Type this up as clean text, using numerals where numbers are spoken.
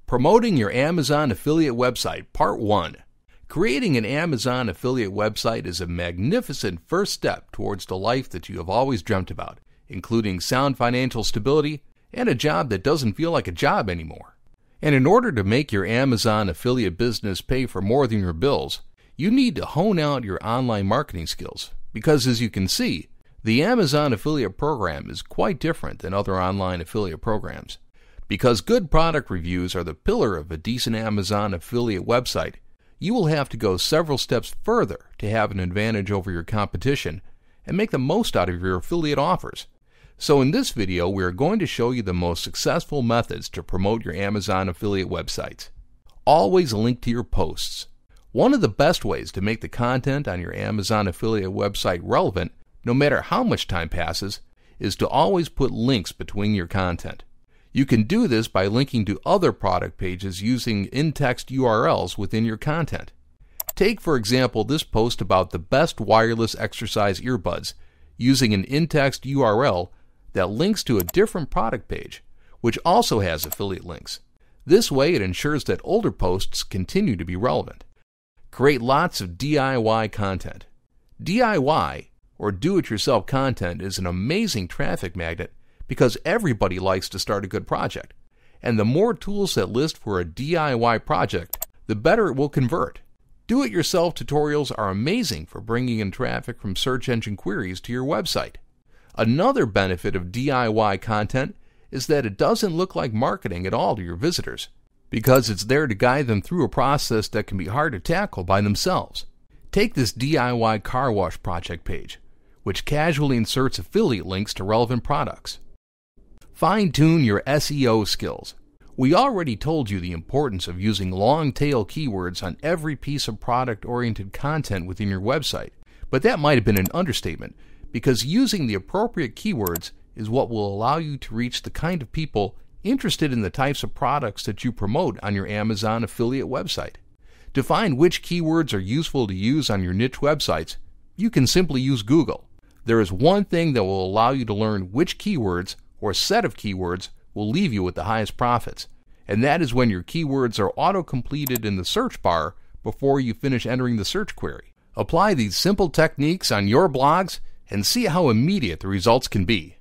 Promoting your Amazon affiliate website, Part 1. Creating an Amazon affiliate website is a magnificent first step towards the life that you have always dreamt about, including sound financial stability and a job that doesn't feel like a job anymore. And in order to make your Amazon affiliate business pay for more than your bills, you need to hone out your online marketing skills, because as you can see, the Amazon affiliate program is quite different than other online affiliate programs. Because good product reviews are the pillar of a decent Amazon affiliate website, you will have to go several steps further to have an advantage over your competition and make the most out of your affiliate offers. So in this video, we are going to show you the most successful methods to promote your Amazon affiliate websites. Always link to your posts. One of the best ways to make the content on your Amazon affiliate website relevant, no matter how much time passes, is to always put links between your content. You can do this by linking to other product pages using in-text URLs within your content. Take, for example, this post about the best wireless exercise earbuds using an in-text URL that links to a different product page, which also has affiliate links. This way it ensures that older posts continue to be relevant. Create lots of DIY content. DIY, or do-it-yourself content, is an amazing traffic magnet because everybody likes to start a good project. And the more tools that list for a DIY project, the better it will convert. Do-it-yourself tutorials are amazing for bringing in traffic from search engine queries to your website. Another benefit of DIY content is that it doesn't look like marketing at all to your visitors, because it's there to guide them through a process that can be hard to tackle by themselves. Take this DIY car wash project page, which casually inserts affiliate links to relevant products. Fine-tune your SEO skills. We already told you the importance of using long-tail keywords on every piece of product-oriented content within your website, but that might have been an understatement, because using the appropriate keywords is what will allow you to reach the kind of people interested in the types of products that you promote on your Amazon affiliate website. To find which keywords are useful to use on your niche websites, you can simply use Google. There is one thing that will allow you to learn which keywords or set of keywords will leave you with the highest profits, and that is when your keywords are auto-completed in the search bar before you finish entering the search query. Apply these simple techniques on your blogs and see how immediate the results can be.